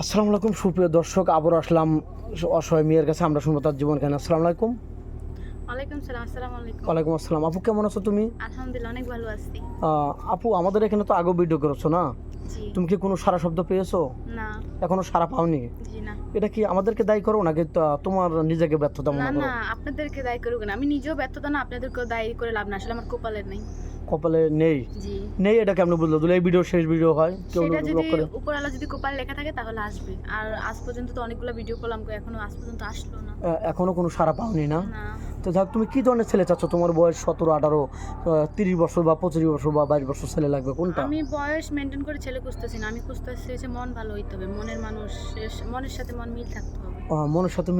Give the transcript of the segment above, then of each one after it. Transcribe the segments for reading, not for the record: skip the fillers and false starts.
আসসালামু আলাইকুম সুপ্রিয় দর্শক, আবার আসলাম অসহায় মেয়ের কাছে। আমরা শুনবো তার জীবন কেন। আসসালামু আলাইকুম। ওয়ালাইকুম সালাম। আসসালামু আলাইকুম। ওয়ালাইকুম আসসালাম। আপু কেমন আছো তুমি? আলহামদুলিল্লাহ অনেক ভালো আছি। আপু, আমাদের এখানে তো আগেও ভিডিও করেছো না? জি। তুমি কি কোনো সারা শব্দ পেয়েছো? না। এখনো সারা পাওনি? জি না। এটা কি আমাদেরকে দায়ী করো নাকি তোমার নিজেকে ব্যর্থতা না মনে করো? না, আপনাদেরকে দায়ী করব না। আমি নিজেও ব্যর্থতা না, আপনাদেরকেও দায়ী করে লাভ না। আসলে আমার কপালে নেই। কপালে নেই? জি। নেই এটা কেমন বুঝলো? এই ভিডিও শেষ ভিডিও হয়, কেউ সেটা যদি লক করে? উপরওয়ালা যদি কপালে লেখা থাকে তাহলে আসবে। আর আজ পর্যন্ত তো অনেকগুলো ভিডিও করলাম, এখনো আজ পর্যন্ত আসলো না। এখনো কোনো সারা পাওনি না? না। তো যাক, তুমি কি ধরনের ছেলে চাচ্ছ? তোমার বয়স 17, 18, 30 বছর বা 25 বছর বা 22 বছর ছেলে লাগবে কোনটা? আমি বয়স মেনটেন করে ছেলে খুঁজতেছি না। আমি খুঁজতেছি যে মন ভালো হইতে হবে। মনের মানুষ, মনের সাথে মন মিল থাকতে হবে। মনের সাথে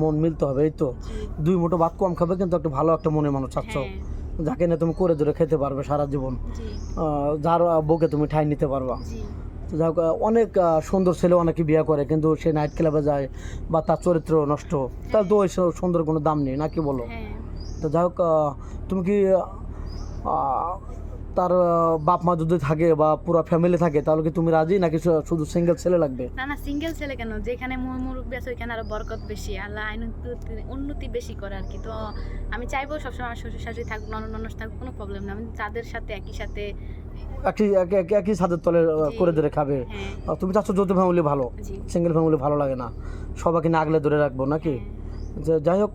মন মিলতে হবে, এই তো। জি। 2 মুঠো ভাত কম খাবে কিন্তু একটা ভালো একটা মনের মানুষ চাচ্ছ, হ্যাঁ। যাকে না তুমি করে ধরে খেতে পারবে সারা জীবন, জি। যার বউকে তুমি ঠাঁই নিতে পারবা। জি। তো যাই হোক, অনেক সুন্দর ছেলে অনেকে বিয়ে করে কিন্তু সে নাইট ক্লাবে যায় বা তার চরিত্র নষ্ট, তার তো ওই সুন্দর কোনো দাম নেই, নাকি বলো? হ্যাঁ। তো যাই হোক, তুমি কি তার বাপ মা যদি থাকে বা পুরো ফ্যামিলি থাকে তাহলে কি তুমি রাজি, নাকি শুধু সিঙ্গেল ছেলে লাগবে? না না, সিঙ্গেল ছেলে কেন? যেখানে মুরব্বী আছে ওইখানে আরো বরকত বেশি, আল্লাহ উন্নতি বেশি করে আর কি। তো আমি চাইবো সবসময় আমার শ্বশুর শাশুড়ি থাকুক, ননদ থাকুক, কোনো প্রবলেম না। আমি তাদের সাথে একই সাথে। একই ছাদের তলে জি। করে ধরে খাবে? হ্যাঁ। তুমি চাচ্ছ যৌথ ফ্যামিলি ভালো, জি। সিঙ্গেল ফ্যামিলি ভালো লাগে না? সবাইকে না আগলে ধরে রাখবো নাকি? হ্যাঁ। যাই হোক,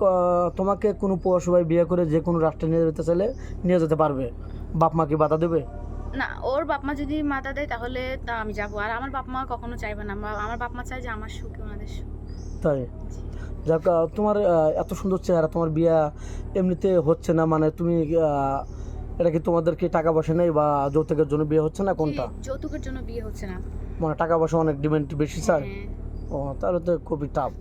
তোমাকে কোনো পৌরসভায় বিয়ে করে যে কোনো রাষ্ট্রে নিয়ে যেতে চাইলে নিয়ে যেতে পারবে? বাপ মা কি বাধা দেবে? না, ওর বাপ মা যদি মাথা দেয় তাহলে তা আমি যাবো। আর আমার বাপ মা কখনো চাইবে না। আমার বাপ মা চাই যে আমার সুখে ওনাদের সুখ। তাই? জি। যাক, তোমার এত সুন্দর চেহারা, তোমার বিয়া এমনিতে হচ্ছে না মানে তুমি এটা কি তোমাদের কি টাকা পয়সা নেই বা যৌতুকের জন্য বিয়ে হচ্ছে না, কোনটা? জি, যৌতুকের জন্য বিয়ে হচ্ছে না। মানে টাকা পয়সা অনেক ডিমান্ড বেশি চায়? হ্যাঁ। ও, তাহলে তো খুবই টাফ।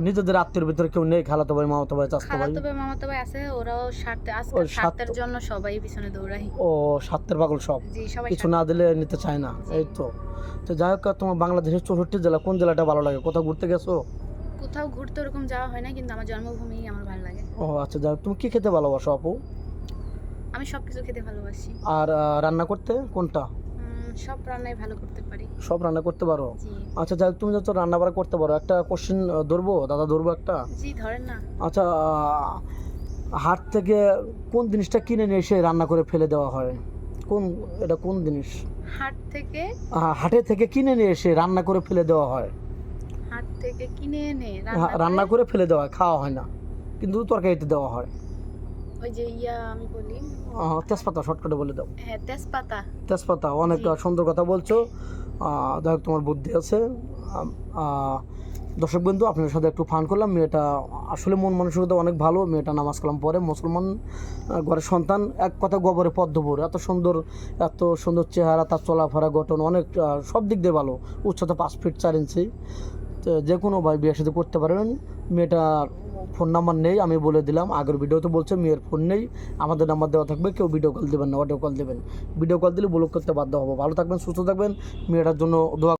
নিজেদের আত্মীয়ের ভিতরে কেউ নেই? খালাতো ভাই, মামাতো ভাই, চাচাতো ভাই? খালাতো ভাই মামাতো ভাই আছে, ওরাও ওই আজকাল স্বার্থের জন্য সবাই পিছনে দৌড়ায়। ও, স্বার্থের পাগল সব, জি, সবাই কিছু না দিলে নিতে চায় না, জি। এই তো। তো যাই হোক, তোমার বাংলাদেশের 64 জেলা কোন জেলাটা ভালো লাগে? কোথাও ঘুরতে গেছো? কোথাও ঘুরতে ওরকম যাওয়া হয় না, কিন্তু আমার জন্মভূমি আমার ভালো লাগে। ও আচ্ছা, যাই হোক, তুমি কি খেতে ভালোবাসো আপু? আমি সবকিছু খেতে ভালোবাসি। আর রান্না করতে কোনটা? সব রান্নাই ভালো করতে পারি। সব রান্না করতে পারো? জি। আচ্ছা, যাই হোক, তুমি যত রান্না বান্না করতে পারো, একটা কোশ্চেন ধরবো দাদা, ধরবো একটা? জি, ধরেন না। আচ্ছা, হাট থেকে কোন জিনিসটা কিনে নিয়ে এসে রান্না করে ফেলে দেওয়া হয়? কোন, এটা কোন জিনিস? হাট থেকে? হাটে থেকে কিনে নিয়ে এসে রান্না করে ফেলে দেওয়া হয়। হাট থেকে কিনে এনে রান্না করে ফেলে দেওয়া হয়, খাওয়া হয় না, কিন্তু তরকারিতে দেওয়া হয়। ওই যে আমি বলি। তেজপাতা, শর্টকাটে বলে দাও। হ্যাঁ, তেজপাতা। তেজপাতা, অনেক জি। সুন্দর কথা বলছো। যাই হোক, তোমার বুদ্ধি আছে। দর্শক বন্ধু, আপনার সাথে একটু ফান করলাম। মেয়েটা আসলে মন মানসিকতা অনেক ভালো। মেয়েটা নামাজ কালাম পড়ে, মুসলমান ঘরের সন্তান, এক কথা গবরে পদ্মপুর। এত সুন্দর চেহারা, তার চলাফেরা, গঠন অনেক সব দিক দিয়ে ভালো। উচ্চতা 5 ফিট 4 ইঞ্চি। তো যে কোনো ভাই বিয়ের সাথে করতে পারবেন। মেয়েটার ফোন নাম্বার নেই, আমি বলে দিলাম। আগের ভিডিওতে বলছে মেয়ের ফোন নেই, আমাদের নাম্বার দেওয়া থাকবে। কেউ ভিডিও কল দেবেন না, অডিও কল দেবেন। ভিডিও কল দিলে ব্লক করতে বাধ্য হবো। ভালো থাকবেন, সুস্থ থাকবেন। মেয়েটার জন্য দোয়া